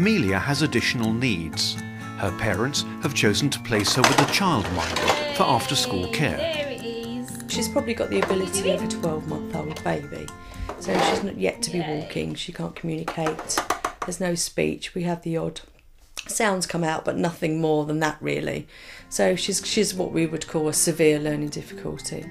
Amelia has additional needs. Her parents have chosen to place her with a childminder for after-school care. There it is. She's probably got the ability of a 12-month-old baby, so she's not yet to be walking, she can't communicate, there's no speech, we have the odd sounds come out but nothing more than that really. So she's what we would call a severe learning difficulty.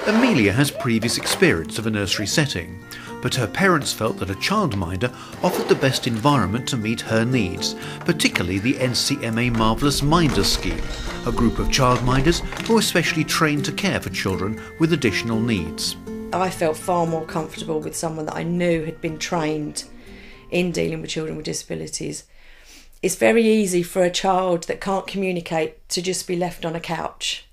Amelia has previous experience of a nursery setting, but her parents felt that a childminder offered the best environment to meet her needs, particularly the NCMA Marvellous Minders scheme, a group of childminders who are specially trained to care for children with additional needs. I felt far more comfortable with someone that I knew had been trained in dealing with children with disabilities. It's very easy for a child that can't communicate to just be left on a couch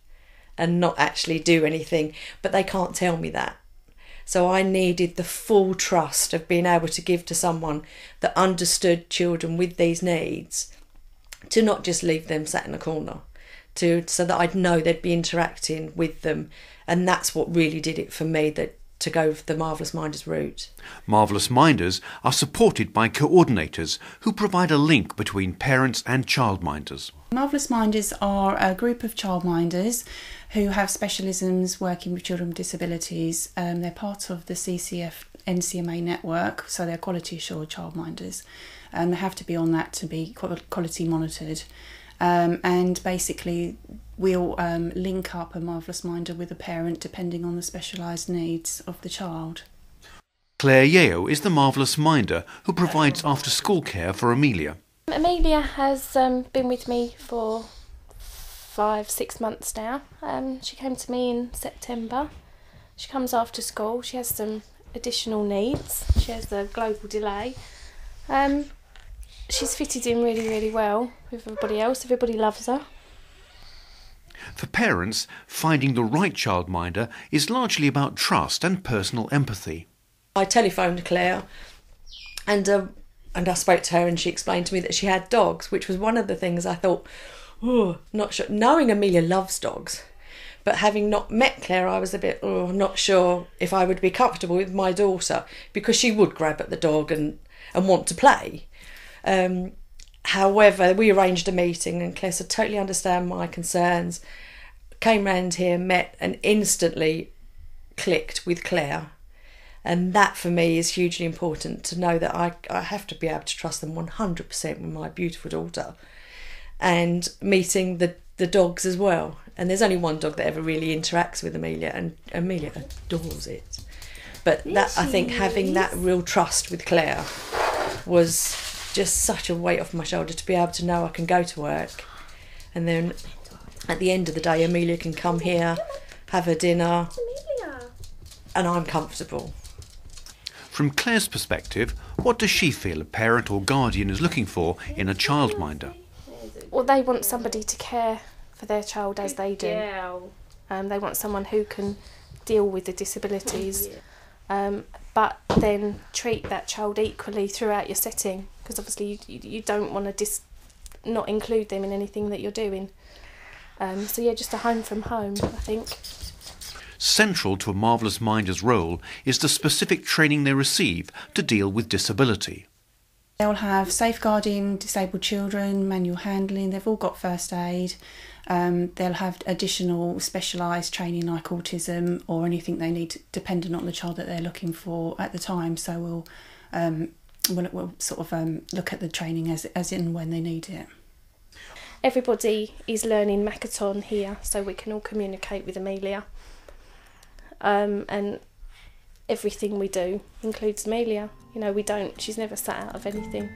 and not actually do anything, but they can't tell me that. So I needed the full trust of being able to give to someone that understood children with these needs, to not just leave them sat in a corner, so that I'd know they'd be interacting with them. And that's what really did it for me, that to go for the Marvellous Minders route. Marvellous Minders are supported by coordinators who provide a link between parents and childminders. Marvellous Minders are a group of childminders who have specialisms working with children with disabilities. They're part of the CCF NCMA network, so they're quality assured childminders. They have to be on that to be quality monitored. And basically we'll link up a Marvellous Minder with a parent depending on the specialised needs of the child. Claire Yeo is the Marvellous Minder who provides after-school care for Amelia. Amelia has been with me for 5-6 months now. She came to me in September. She comes after school. She has some additional needs. She has a global delay. She's fitted in really, really well with everybody else. Everybody loves her. For parents, finding the right childminder is largely about trust and personal empathy. I telephoned Claire and I spoke to her, and she explained to me that she had dogs, which was one of the things I thought, oh, not sure. Knowing Amelia loves dogs, but having not met Claire, I was a bit not sure if I would be comfortable with my daughter, because she would grab at the dog and want to play. However, we arranged a meeting and Claire said, totally understand my concerns, came round here, met, and instantly clicked with Claire. And that for me is hugely important, to know that I have to be able to trust them 100% with my beautiful daughter. And meeting the dogs as well. And there's only one dog that ever really interacts with Amelia, and Amelia adores it. But that, I think, having that real trust with Claire was just such a weight off my shoulder, to be able to know I can go to work, and then at the end of the day Amelia can come here, have her dinner, and I'm comfortable. From Claire's perspective, what does she feel a parent or guardian is looking for in a childminder? Well, they want somebody to care for their child as they do. They want someone who can deal with the disabilities, but then treat that child equally throughout your setting, because obviously you don't want to not include them in anything that you're doing. So yeah, just a home from home, I think. Central to a Marvellous Minder's role is the specific training they receive to deal with disability. They'll have safeguarding disabled children, manual handling, they've all got first aid. They'll have additional specialised training like autism or anything they need, dependent on the child that they're looking for at the time. So we'll sort of look at the training as in when they need it. Everybody is learning Makaton here, so we can all communicate with Amelia. And everything we do includes Amelia. You know, she's never sat out of anything.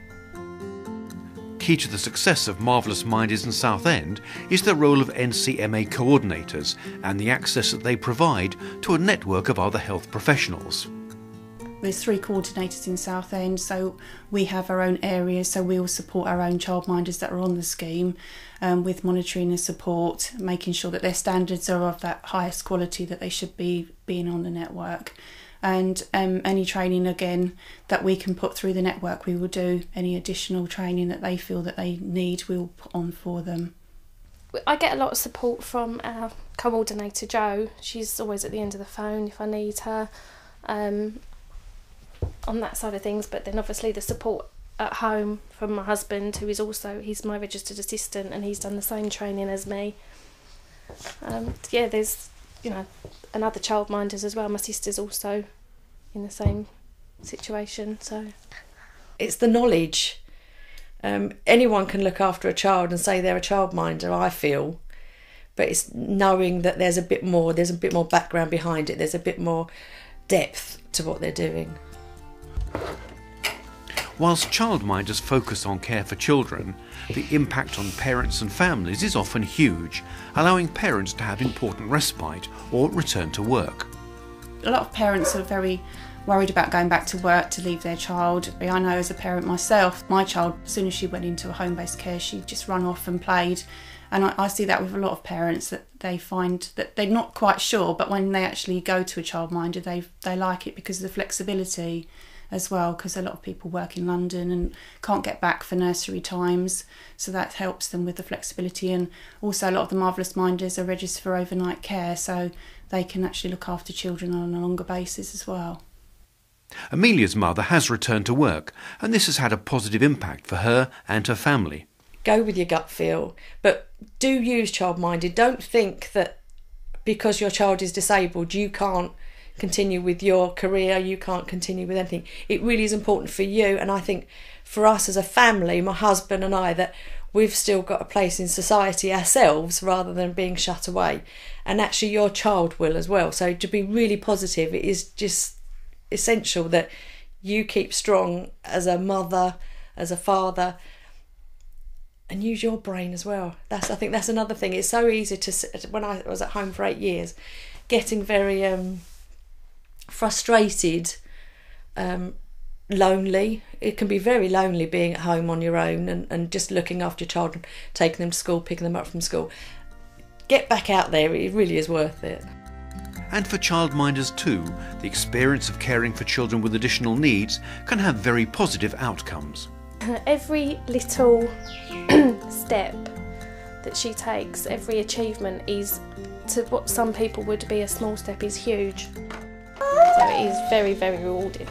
Key to the success of Marvellous Minders in Southend is the role of NCMA coordinators and the access that they provide to a network of other health professionals. There's 3 coordinators in Southend, so we have our own areas, so we all support our own childminders that are on the scheme with monitoring and support, making sure that their standards are of that highest quality that they should be being on the network. And any training, again, that we can put through the network, we will do. Any additional training that they feel that they need, we'll put on for them. I get a lot of support from our coordinator, Jo. She's always at the end of the phone if I need her. on that side of things, but then obviously the support at home from my husband, who is also, he's my registered assistant and he's done the same training as me. Yeah, there's, you know, and other childminders as well. My sister's also in the same situation, so. It's the knowledge. Anyone can look after a child and say they're a childminder, I feel, but it's knowing that there's a bit more background behind it, there's a bit more depth to what they're doing. Whilst childminders focus on care for children, the impact on parents and families is often huge, allowing parents to have important respite or return to work. A lot of parents are very worried about going back to work to leave their child. I know as a parent myself, my child, as soon as she went into a home-based care, she just run off and played. And I see that with a lot of parents, that they find that they're not quite sure, but when they actually go to a childminder, they like it because of the flexibility as well, because a lot of people work in London and can't get back for nursery times, so that helps them with the flexibility. And also a lot of the Marvellous Minders are registered for overnight care, so they can actually look after children on a longer basis as well. Amelia's mother has returned to work, and this has had a positive impact for her and her family. Go with your gut feel, but do use childminded. Don't think that because your child is disabled you can't continue with your career, you can't continue with anything. It really is important for you, and I think for us as a family, my husband and I, that we've still got a place in society ourselves rather than being shut away, and actually your child will as well. So to be really positive, it is just essential that you keep strong as a mother, as a father, and use your brain as well. I think that's another thing. It's so easy to, when I was at home for 8 years, getting very frustrated, lonely. It can be very lonely being at home on your own and just looking after your child and taking them to school, picking them up from school. Get back out there, it really is worth it. And for childminders too, the experience of caring for children with additional needs can have very positive outcomes. Every little step that she takes, every achievement is, to what some people would be a small step, is huge. So it is very, very rewarding.